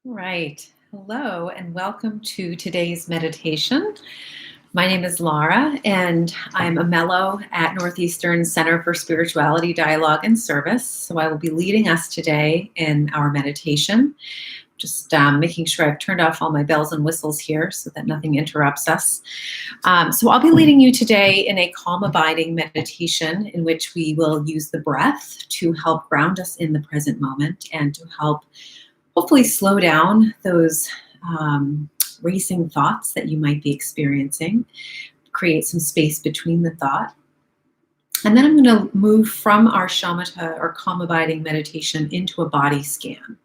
All right. Hello, and welcome to today's meditation. My name is Laura, and I'm a Mellow at Northeastern Center for Spirituality, Dialogue, and Service. So I will be leading us today in our meditation. Just making sure I've turned off all my bells and whistles here so that nothing interrupts us. So I'll be leading you today in a calm abiding meditation in which we will use the breath to help ground us in the present moment and to help hopefully slow down those racing thoughts that you might be experiencing, create some space between the thought. And then I'm going to move from our shamatha or calm abiding meditation into a body scan.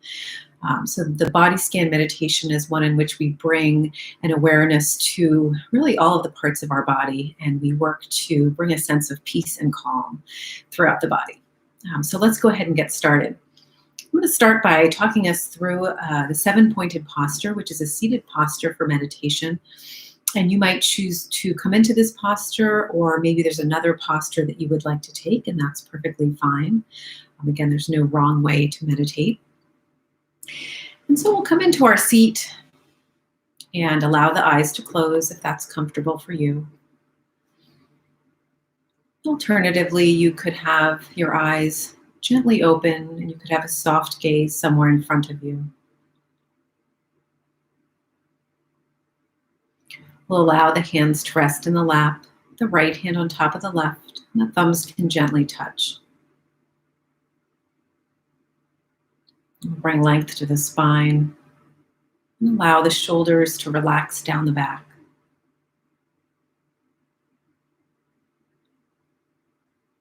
So the body scan meditation is one in which we bring an awareness to really all of the parts of our body, and we work to bring a sense of peace and calm throughout the body. So let's go ahead and get started. I'm going to start by talking us through the seven-pointed posture, which is a seated posture for meditation. And you might choose to come into this posture, or maybe there's another posture that you would like to take, and that's perfectly fine. Again, there's no wrong way to meditate. And so we'll come into our seat and allow the eyes to close if that's comfortable for you. Alternatively, you could have your eyes gently open and you could have a soft gaze somewhere in front of you. We'll allow the hands to rest in the lap, the right hand on top of the left, and the thumbs can gently touch. We'll bring length to the spine and allow the shoulders to relax down the back.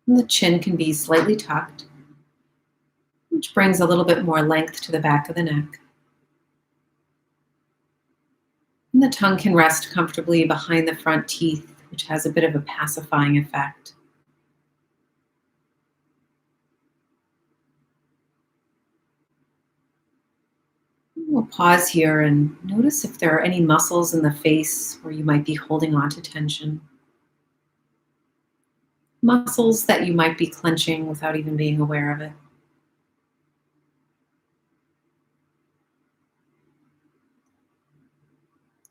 And the chin can be slightly tucked, which brings a little bit more length to the back of the neck. And the tongue can rest comfortably behind the front teeth, which has a bit of a pacifying effect. We'll pause here and notice if there are any muscles in the face where you might be holding on to tension. Muscles that you might be clenching without even being aware of it.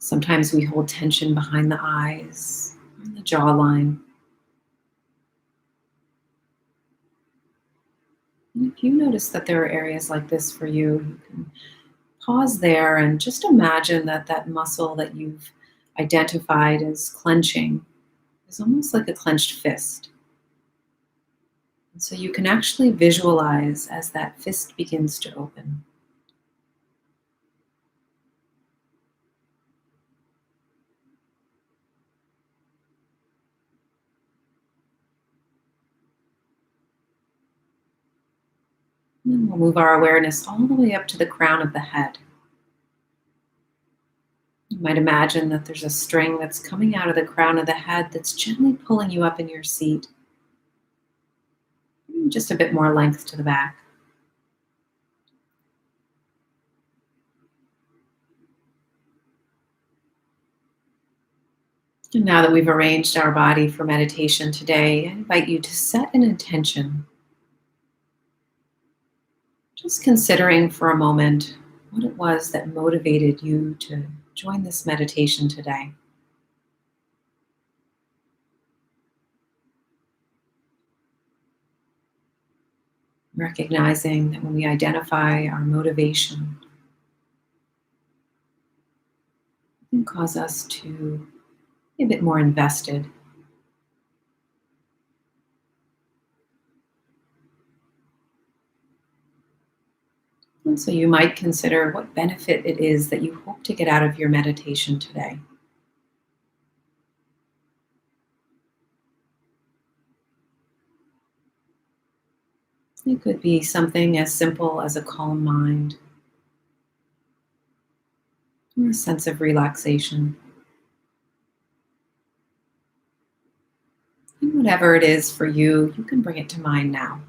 Sometimes we hold tension behind the eyes, and the jawline. And if you notice that there are areas like this for you, you can pause there and just imagine that that muscle that you've identified as clenching is almost like a clenched fist. And so you can actually visualize as that fist begins to open. And then we'll move our awareness all the way up to the crown of the head. You might imagine that there's a string that's coming out of the crown of the head that's gently pulling you up in your seat. Just a bit more length to the back. And now that we've arranged our body for meditation today, I invite you to set an intention. Just considering for a moment what it was that motivated you to join this meditation today. Recognizing that when we identify our motivation, it can cause us to be a bit more invested. And so you might consider what benefit it is that you hope to get out of your meditation today. It could be something as simple as a calm mind, or a sense of relaxation. And whatever it is for you, you can bring it to mind now.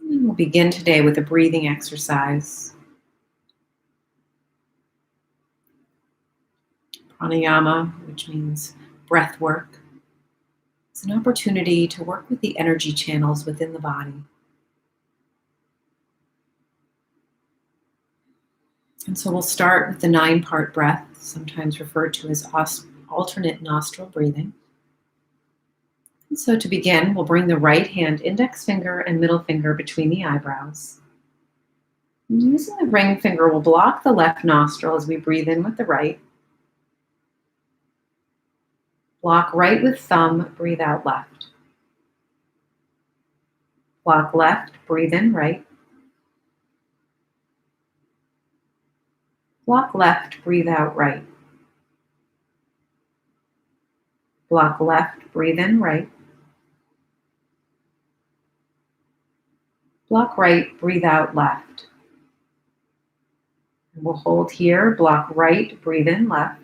And we'll begin today with a breathing exercise. Pranayama, which means breath work. It's an opportunity to work with the energy channels within the body. And so we'll start with the 9-part breath, sometimes referred to as alternate nostril breathing. And so to begin, we'll bring the right hand index finger and middle finger between the eyebrows. And using the ring finger, we'll block the left nostril as we breathe in with the right. Block right with thumb, breathe out left. Block left, breathe in right. Block left, breathe out right. Block left, breathe in right. Block right, breathe out left. And we'll hold here, block right, breathe in left.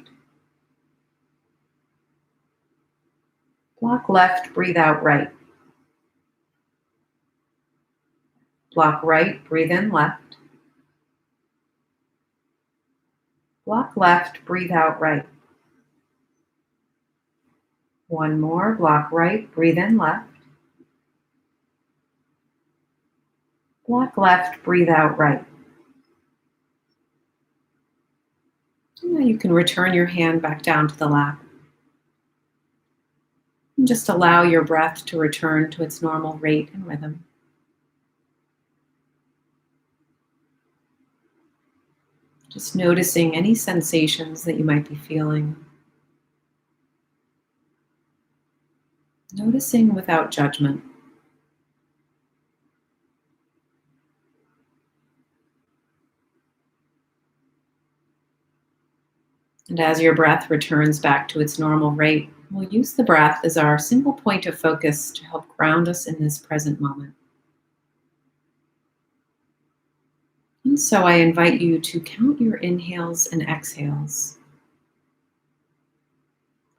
Block left, breathe out right. Block right, breathe in left. Block left, breathe out right. One more, block right, breathe in left. Block left, breathe out right. And now you can return your hand back down to the lap. And just allow your breath to return to its normal rate and rhythm. Just noticing any sensations that you might be feeling. Noticing without judgment. And as your breath returns back to its normal rate, we'll use the breath as our single point of focus to help ground us in this present moment. And so I invite you to count your inhales and exhales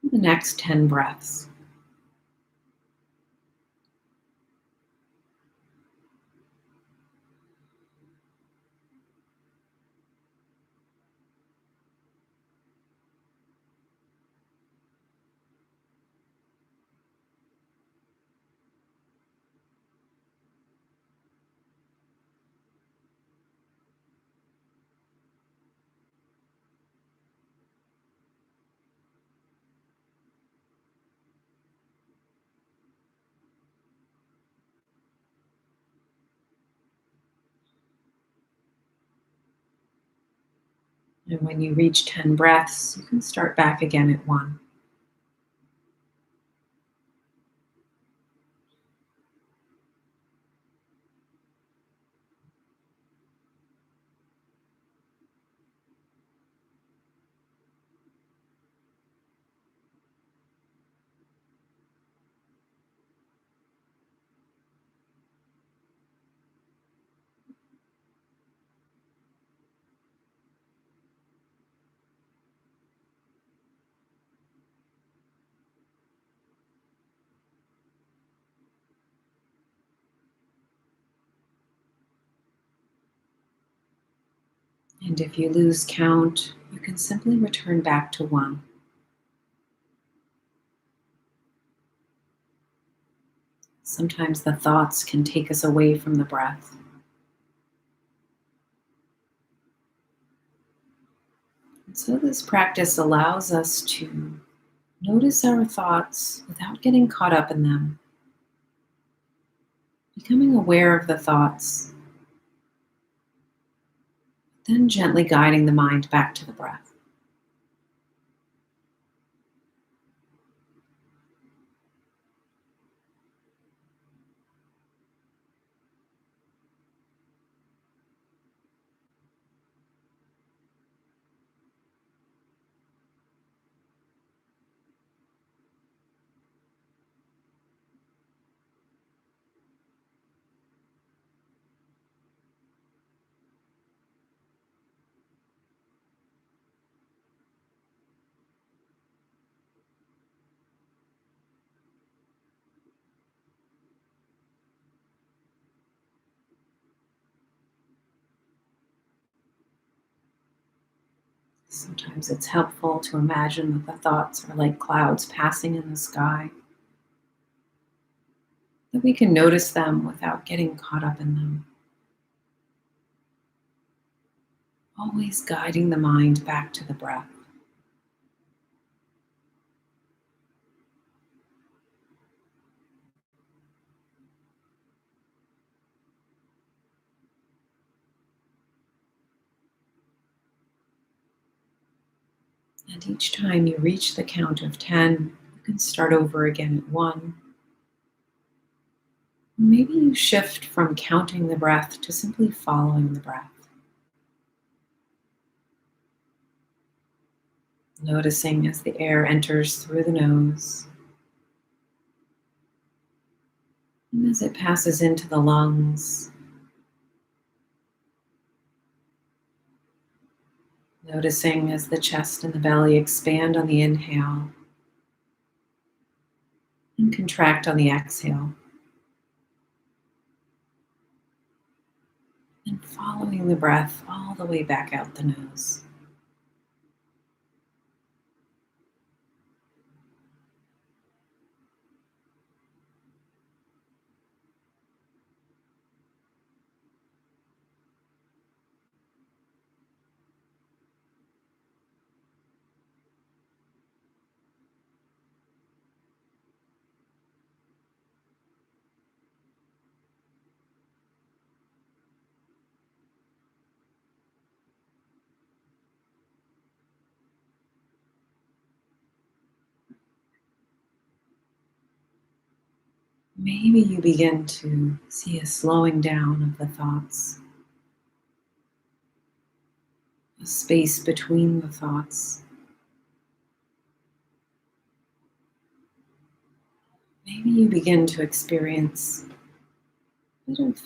for the next 10 breaths. And when you reach 10 breaths, you can start back again at 1. And if you lose count, you can simply return back to 1. Sometimes the thoughts can take us away from the breath. And so this practice allows us to notice our thoughts without getting caught up in them. Becoming aware of the thoughts, then gently guiding the mind back to the breath. Sometimes it's helpful to imagine that the thoughts are like clouds passing in the sky, that we can notice them without getting caught up in them, always guiding the mind back to the breath. And each time you reach the count of 10, you can start over again at 1. Maybe you shift from counting the breath to simply following the breath, noticing as the air enters through the nose and as it passes into the lungs. Noticing as the chest and the belly expand on the inhale and contract on the exhale. And following the breath all the way back out the nose. Maybe you begin to see a slowing down of the thoughts, a space between the thoughts. Maybe you begin to experience a bit of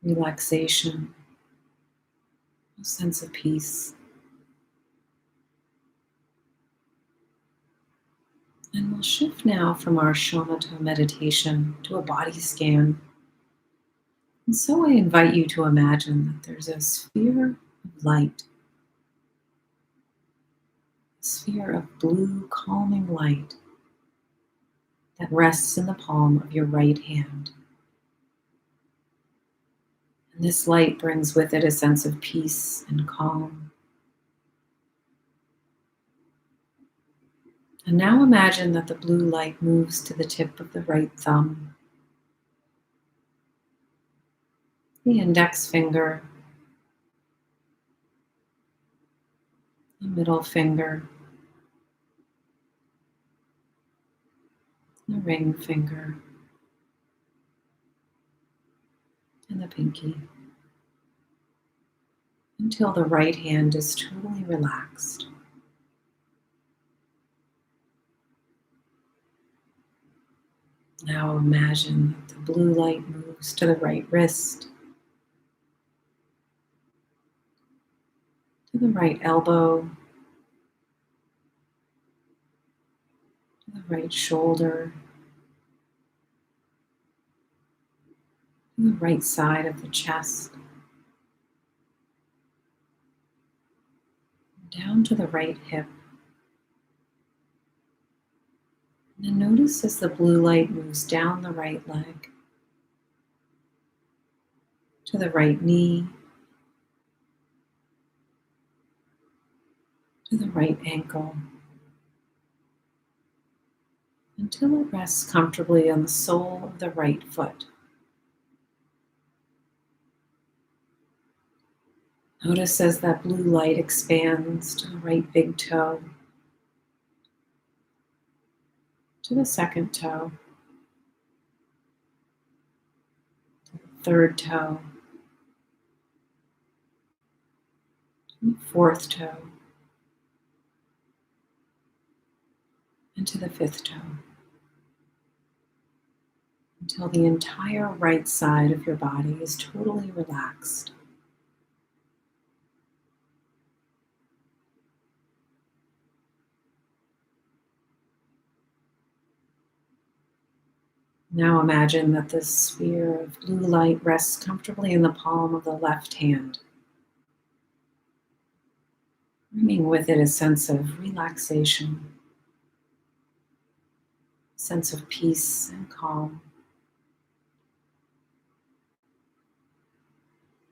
relaxation, a sense of peace. And we'll shift now from our shamatha meditation to a body scan. And so I invite you to imagine that there's a sphere of light, a sphere of blue, calming light that rests in the palm of your right hand. And this light brings with it a sense of peace and calm. And now imagine that the blue light moves to the tip of the right thumb, the index finger, the middle finger, the ring finger, and the pinky, until the right hand is totally relaxed. Now imagine that the blue light moves to the right wrist, to the right elbow, to the right shoulder, to the right side of the chest, down to the right hip. And then notice as the blue light moves down the right leg, to the right knee, to the right ankle, until it rests comfortably on the sole of the right foot. Notice as that blue light expands to the right big toe, to the second toe, to the third toe, to the fourth toe, and to the fifth toe, until the entire right side of your body is totally relaxed. Now imagine that this sphere of blue light rests comfortably in the palm of the left hand. bringing with it a sense of relaxation, sense of peace and calm.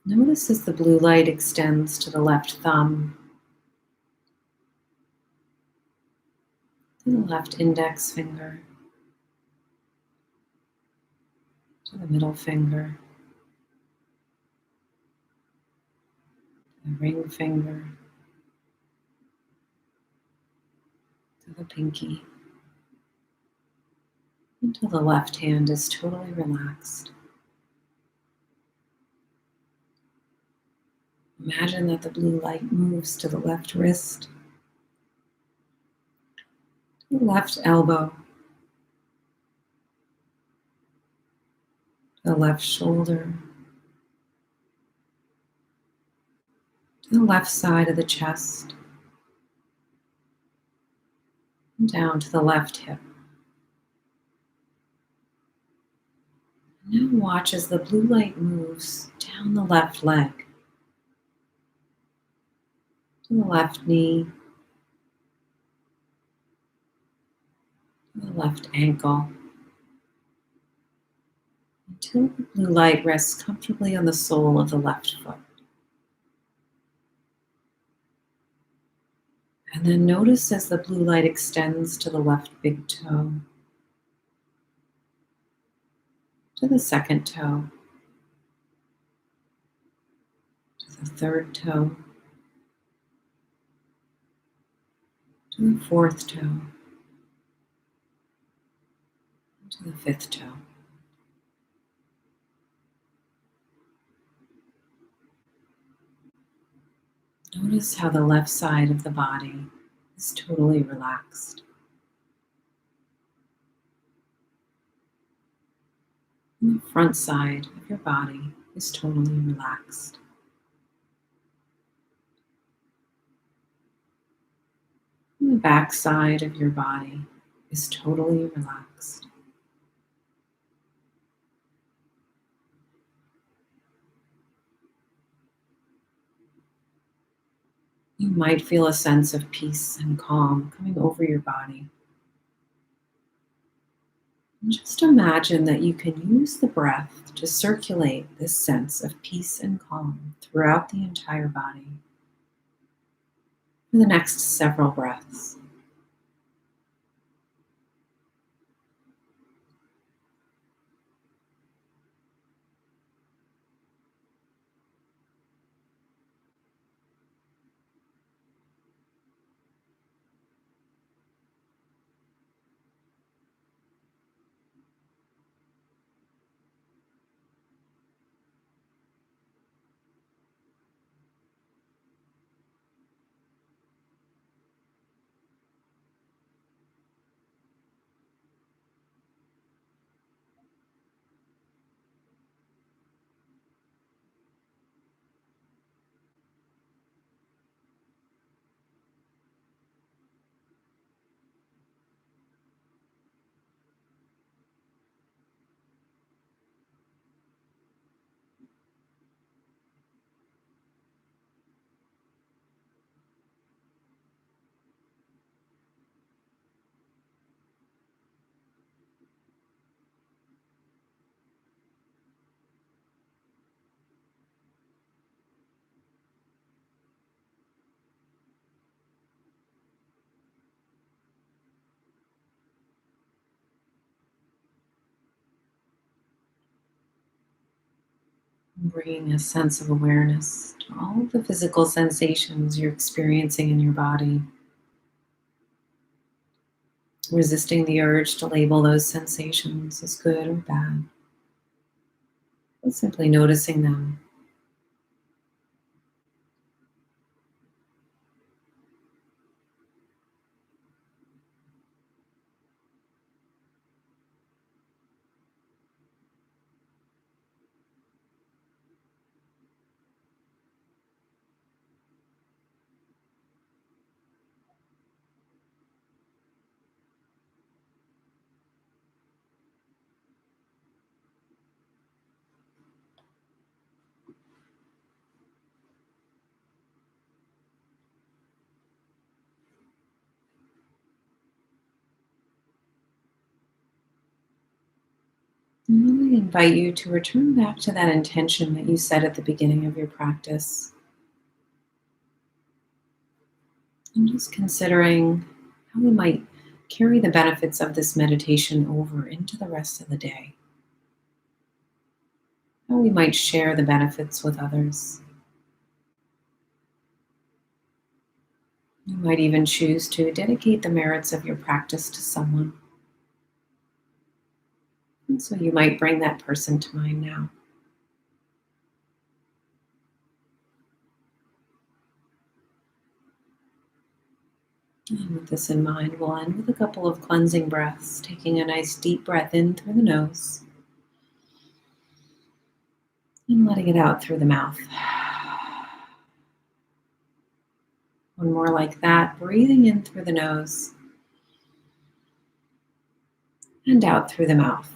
Notice as the blue light extends to the left thumb, to the left index finger, to the middle finger, the ring finger, to the pinky, until the left hand is totally relaxed. Imagine that the blue light moves to the left wrist, to the left elbow, to the left shoulder, to the left side of the chest, and down to the left hip. Now watch as the blue light moves down the left leg, to the left knee, to the left ankle, until the blue light rests comfortably on the sole of the left foot. And then notice as the blue light extends to the left big toe, to the second toe, to the third toe, to the fourth toe, to the fifth toe. Notice how the left side of the body is totally relaxed. And the front side of your body is totally relaxed. And the back side of your body is totally relaxed. You might feel a sense of peace and calm coming over your body. And just imagine that you can use the breath to circulate this sense of peace and calm throughout the entire body for the next several breaths. Bringing a sense of awareness to all of the physical sensations you're experiencing in your body. Resisting the urge to label those sensations as good or bad, but simply noticing them. invite you to return back to that intention that you set at the beginning of your practice. And just considering how we might carry the benefits of this meditation over into the rest of the day. How we might share the benefits with others. You might even choose to dedicate the merits of your practice to someone. And so you might bring that person to mind now. And with this in mind, we'll end with a couple of cleansing breaths, taking a nice deep breath in through the nose and letting it out through the mouth. One more like that, breathing in through the nose and out through the mouth.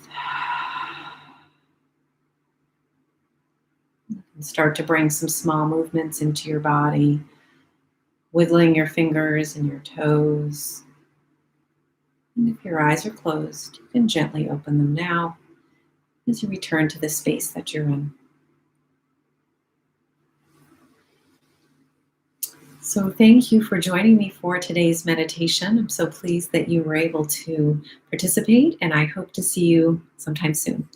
You can start to bring some small movements into your body, wiggling your fingers and your toes. And if your eyes are closed, you can gently open them now as you return to the space that you're in. So thank you for joining me for today's meditation. I'm so pleased that you were able to participate, and I hope to see you sometime soon.